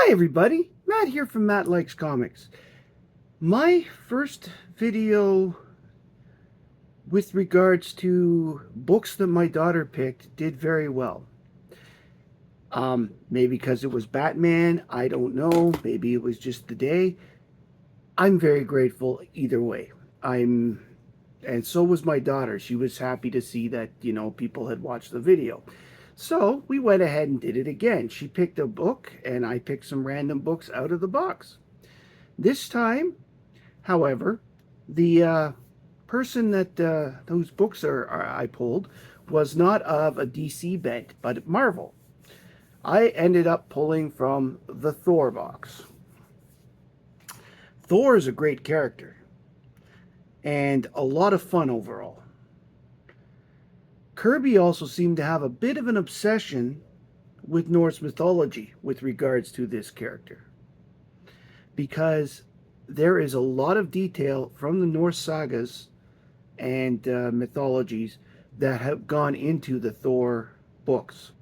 Hi everybody, Matt here from Matt Likes Comics. My first video with regards to books that my daughter picked did very well. Maybe because it was Batman, I don't know. Maybe it was just the day. I'm very grateful either way. And so was my daughter. She was happy to see that, people had watched the video. So we went ahead and did it again. She picked a book, and I picked some random books out of the box. This time, however, the person that whose books I pulled was not of a DC bent, but Marvel. I ended up pulling from the Thor box. Thor is a great character and a lot of fun overall. Kirby also seemed to have a bit of an obsession with Norse mythology with regards to this character, because there is a lot of detail from the Norse sagas and mythologies that have gone into the Thor books.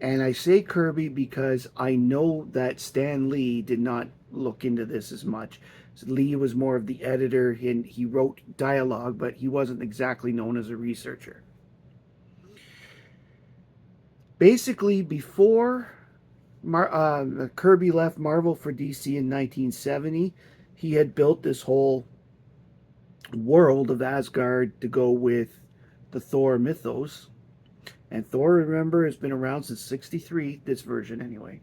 And I say Kirby because I know that Stan Lee did not look into this as much. So Lee was more of the editor, and he wrote dialogue, but he wasn't exactly known as a researcher. Basically, before Kirby left Marvel for DC in 1970, he had built this whole world of Asgard to go with the Thor mythos. And Thor, remember, has been around since 63, this version anyway.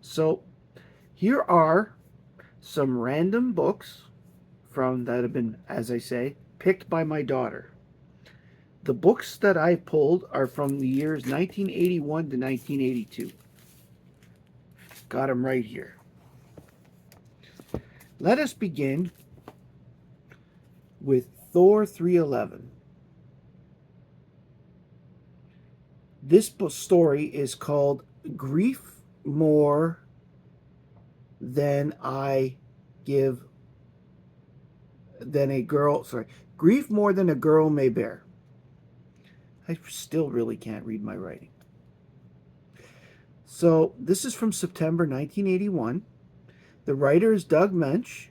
So here are some random books that have been, as I say, picked by my daughter. The books that I pulled are from the years 1981 to 1982. Got them right here. Let us begin with Thor 311. This story is called Grief More Than I Give Than a Girl, sorry, Grief More Than a Girl May Bear. I still really can't read my writing. So this is from September 1981. The writer is Doug Mensch.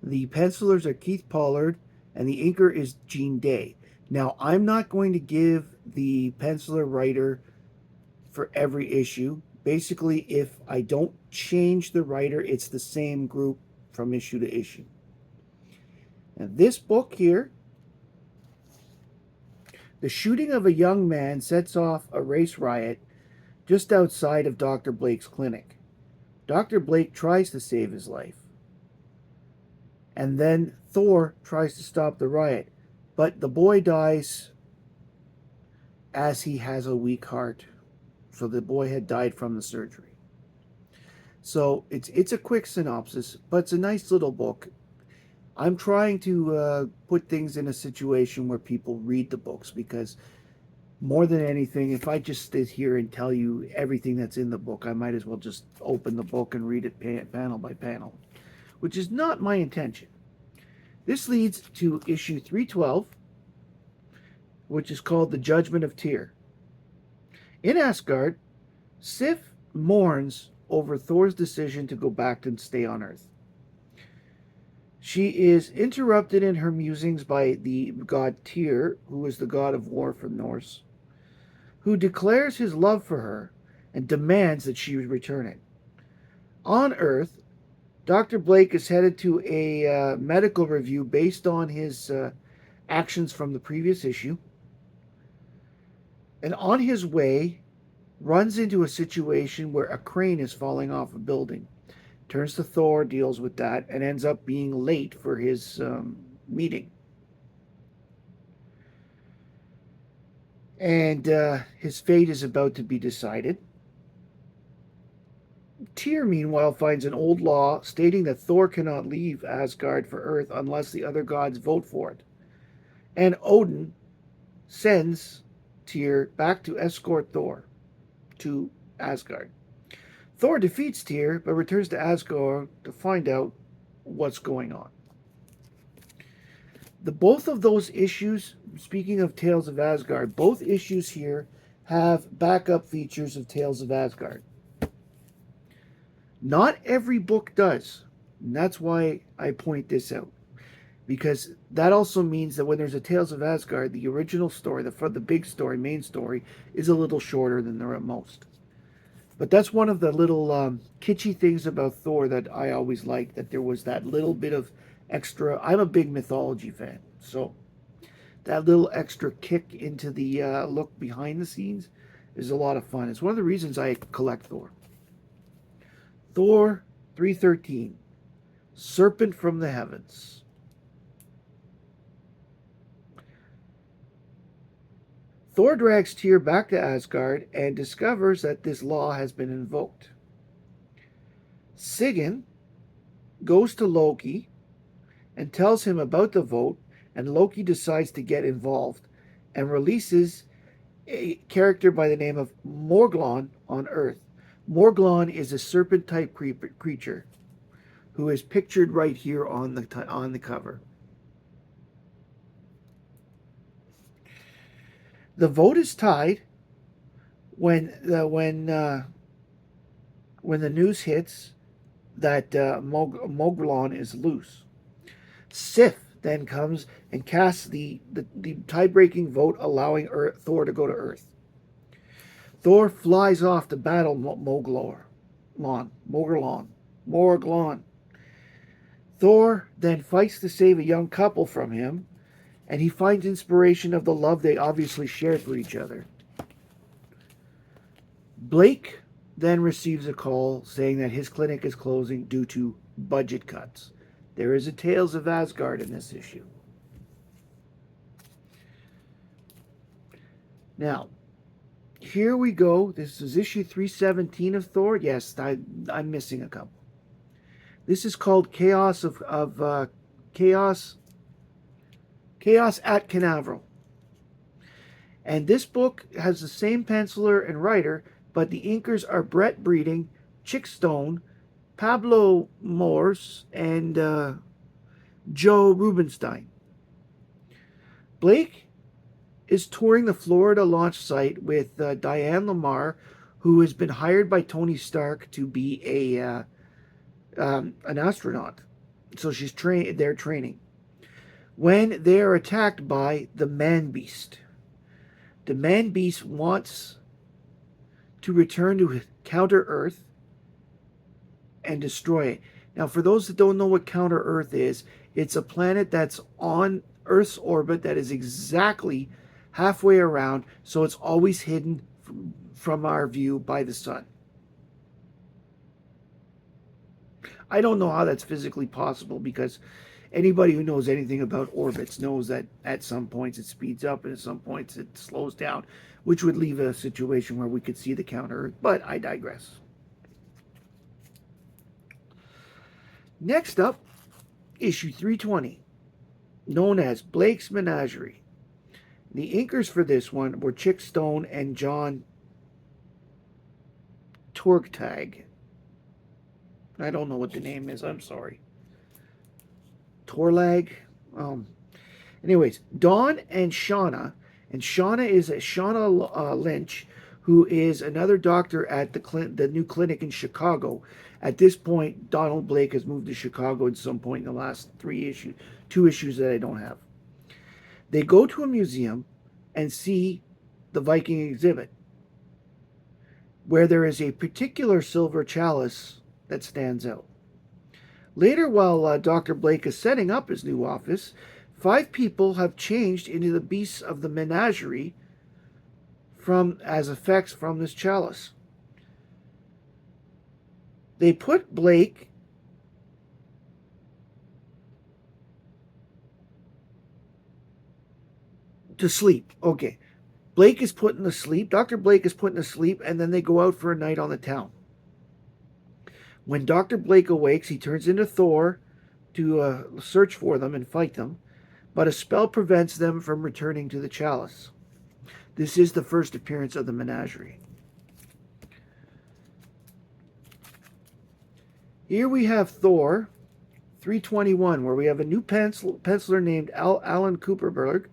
The pencilers are Keith Pollard, and the inker is Gene Day. Now, I'm not going to give the penciler writer for every issue. Basically, if I don't change the writer, it's the same group from issue to issue. Now, this book here, the shooting of a young man sets off a race riot just outside of Dr. Blake's clinic. Dr. Blake tries to save his life. And then Thor tries to stop the riot. But the boy dies as he has a weak heart. So the boy had died from the surgery. So it's a quick synopsis, but it's a nice little book. I'm trying to put things in a situation where people read the books, because more than anything, if I just sit here and tell you everything that's in the book, I might as well just open the book and read it panel by panel, which is not my intention. This leads to issue 312, which is called The Judgment of Tyr. In Asgard, Sif mourns over Thor's decision to go back and stay on Earth. She is interrupted in her musings by the god Tyr, who is the god of war from Norse, who declares his love for her and demands that she return it. On Earth, Dr. Blake is headed to a medical review based on his actions from the previous issue. And on his way, runs into a situation where a crane is falling off a building. Turns to Thor, deals with that, and ends up being late for his meeting. And his fate is about to be decided. Tyr, meanwhile, finds an old law stating that Thor cannot leave Asgard for Earth unless the other gods vote for it. And Odin sends Tyr back to escort Thor to Asgard. Thor defeats Tyr, but returns to Asgard to find out what's going on. Both of those issues, speaking of Tales of Asgard, both issues here have backup features of Tales of Asgard. Not every book does. And that's why I point this out. Because that also means that when there's a Tales of Asgard, the original story, the big story, main story, is a little shorter than they're at most. But that's one of the little kitschy things about Thor that I always liked, that there was that little bit of extra. I'm a big mythology fan, so that little extra kick into the look behind the scenes is a lot of fun. It's one of the reasons I collect Thor. Thor 313, Serpent from the Heavens. Thor drags Tyr back to Asgard and discovers that this law has been invoked. Sigyn goes to Loki and tells him about the vote, and Loki decides to get involved and releases a character by the name of Morglon on Earth. Morglon is a serpent-type creature who is pictured right here on the cover. The vote is tied when the news hits that Morglon is loose. Sif then comes and casts the tie-breaking vote, allowing Thor to go to Earth. Thor flies off to battle Morglon. Thor then fights to save a young couple from him, and he finds inspiration of the love they obviously shared for each other. Blake then receives a call saying that his clinic is closing due to budget cuts. There is a Tales of Asgard in this issue. Now, here we go. This is issue 317 of Thor. Yes, I'm missing a couple. This is called Chaos at Canaveral. And this book has the same penciler and writer, but the inkers are Brett Breeding, Chick Stone, Pablo Morse, and Joe Rubenstein. Blake is touring the Florida launch site with Diane Lamar, who has been hired by Tony Stark to be an astronaut. So they're training. When they are attacked by the Man-Beast. The Man-Beast wants to return to Counter-Earth and destroy it. Now, for those that don't know what Counter-Earth is, it's a planet that's on Earth's orbit that is exactly halfway around, so it's always hidden from our view by the sun. I don't know how that's physically possible, because anybody who knows anything about orbits knows that at some points it speeds up and at some points it slows down, which would leave a situation where we could see the counter, but I digress. Next up, issue 320, known as Blake's Menagerie. The inkers for this one were Chick Stone and John Torgtag. I don't know what the name is, I'm sorry. Torlag. Anyways, Dawn and Shauna is Shauna Lynch, who is another doctor at the new clinic in Chicago. At this point, Donald Blake has moved to Chicago at some point in the last 2 issues that I don't have. They go to a museum and see the Viking exhibit, where there is a particular silver chalice that stands out. Later, while Dr. Blake is setting up his new office, 5 people have changed into the beasts of the menagerie as effects from this chalice. They put Blake to sleep. Okay. Blake is put to sleep. Dr. Blake is put to sleep, and then they go out for a night on the town. When Dr. Blake awakes, he turns into Thor to search for them and fight them, but a spell prevents them from returning to the chalice. This is the first appearance of the menagerie. Here we have Thor 321, where we have a new penciler named Alan Cooperberg,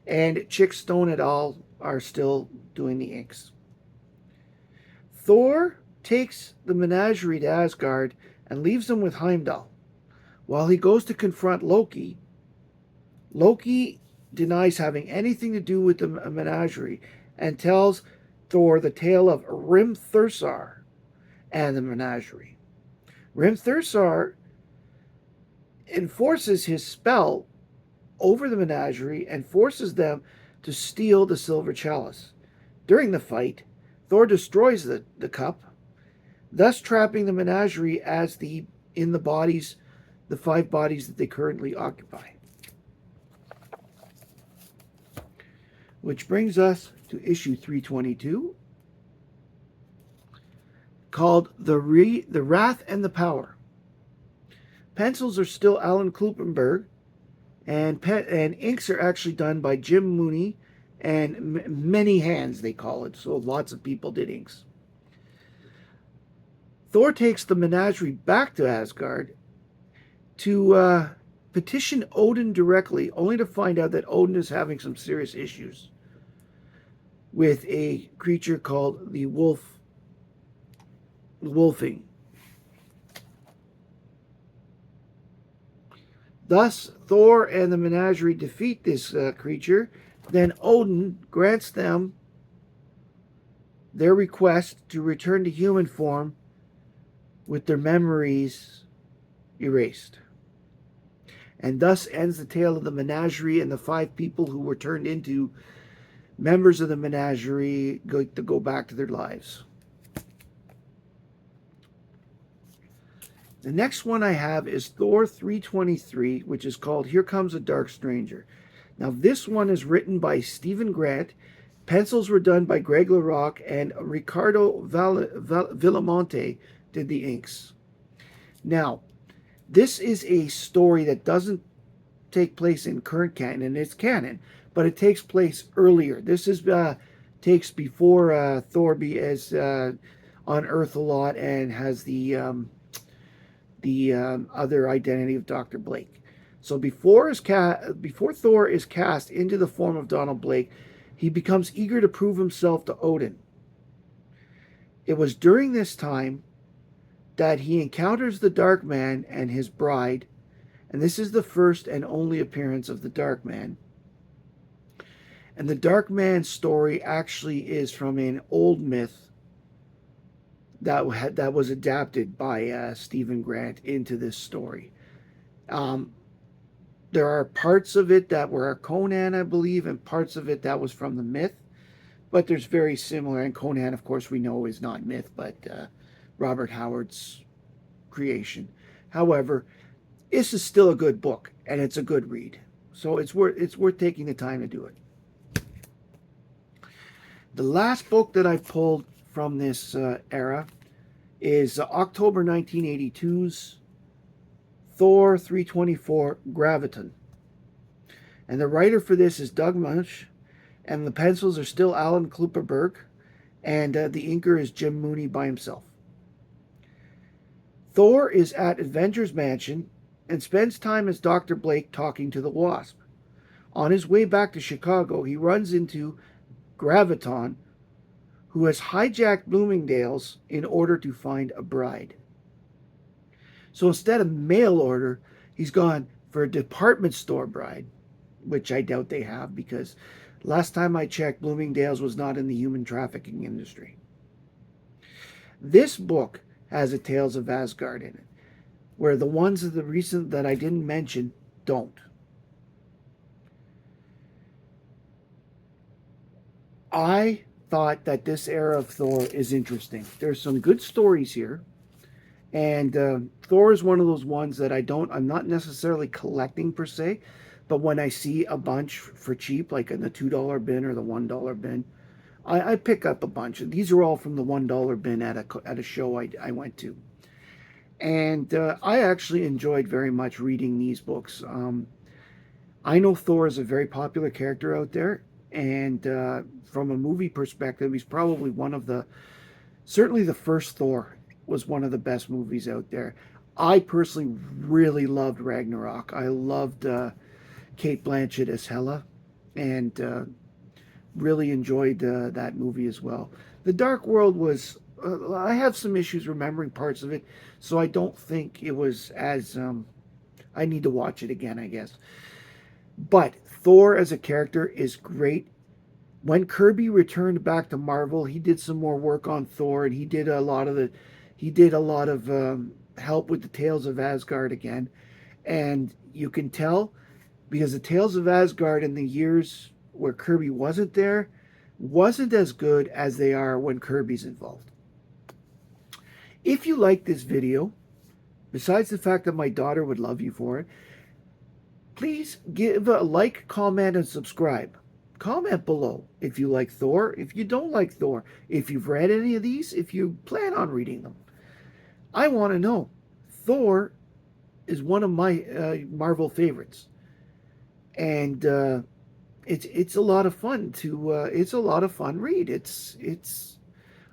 and Chick Stone et al. Are still doing the inks. Thor takes the menagerie to Asgard and leaves them with Heimdall. While he goes to confront Loki, Loki denies having anything to do with the menagerie and tells Thor the tale of Rim-Thursar and the menagerie. Rim-Thursar enforces his spell over the menagerie and forces them to steal the silver chalice. During the fight, Thor destroys the cup, thus trapping the menagerie as the 5 bodies that they currently occupy. Which brings us to issue 322, called The Wrath and the Power. Pencils are still Alan Kluppenberg, and inks are actually done by Jim Mooney and many hands, they call it, so lots of people did inks. Thor takes the menagerie back to Asgard to petition Odin directly, only to find out that Odin is having some serious issues with a creature called the Wolfing. Thus, Thor and the menagerie defeat this creature. Then Odin grants them their request to return to human form with their memories erased. And thus ends the tale of the menagerie and the 5 people who were turned into members of the menagerie to go back to their lives. The next one I have is Thor 323, which is called Here Comes a Dark Stranger. Now, this one is written by Stephen Grant. Pencils were done by Greg LaRocque, and Ricardo Villamonte did the inks. Now, this is a story that doesn't take place in current canon. It's canon, but it takes place earlier. This is takes before Thor is on Earth a lot and has the other identity of Dr. Blake. So before Thor is cast into the form of Donald Blake, he becomes eager to prove himself to Odin. It was during this time that he encounters the Dark Man and his bride, and this is the first and only appearance of the Dark Man. And the Dark Man story actually is from an old myth that was adapted by Stephen Grant into this story. There are parts of it that were Conan, I believe, and parts of it that was from the myth, but there's very similar. And Conan, of course, we know is not myth, but Robert Howard's creation. However, this is still a good book, and it's a good read, so it's worth taking the time to do it. The last book that I pulled from this era is October 1982's Thor 324 Graviton. And the writer for this is Doug Munch, and the pencils are still Alan Kluppenberg, and the inker is Jim Mooney by himself. Thor is at Avengers Mansion and spends time as Dr. Blake talking to the Wasp. On his way back to Chicago, he runs into Graviton, who has hijacked Bloomingdale's in order to find a bride. So instead of mail order, he's gone for a department store bride, which I doubt they have, because last time I checked, Bloomingdale's was not in the human trafficking industry. This book has a Tales of Asgard in it, where the ones of the recent that I didn't mention don't. I thought that this era of Thor is interesting. There's some good stories here, and Thor is one of those ones that I'm not necessarily collecting per se, but when I see a bunch for cheap, like in the $2 bin or the $1 bin, I pick up a bunch. These are all from the $1 bin at a show I went to, and I actually enjoyed very much reading these books. I know Thor is a very popular character out there, and from a movie perspective, he's probably certainly the first Thor was one of the best movies out there. I personally really loved Ragnarok. I loved Cate Blanchett as Hela, and really enjoyed that movie as well. The Dark World was I have some issues remembering parts of it, so I don't think it was as. I need to watch it again, I guess. But Thor as a character is great. When Kirby returned back to Marvel, he did some more work on Thor, and he did a lot of help with the Tales of Asgard again. And you can tell because the Tales of Asgard in the years where Kirby wasn't there wasn't as good as they are when Kirby's involved. If you like this video, besides the fact that my daughter would love you for it, please give a like, comment, and subscribe. Comment below if you like Thor, if you don't like Thor, if you've read any of these, if you plan on reading them. I want to know. Thor is one of my Marvel favorites, and it's a lot of fun to it's a lot of fun read. It's a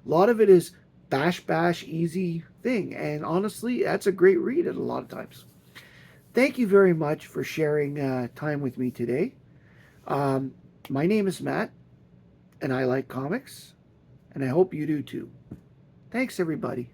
lot of it is bash easy thing, and honestly, that's a great read at a lot of times. Thank you very much for sharing time with me today. My name is Matt, and I like comics, and I hope you do too. Thanks, everybody.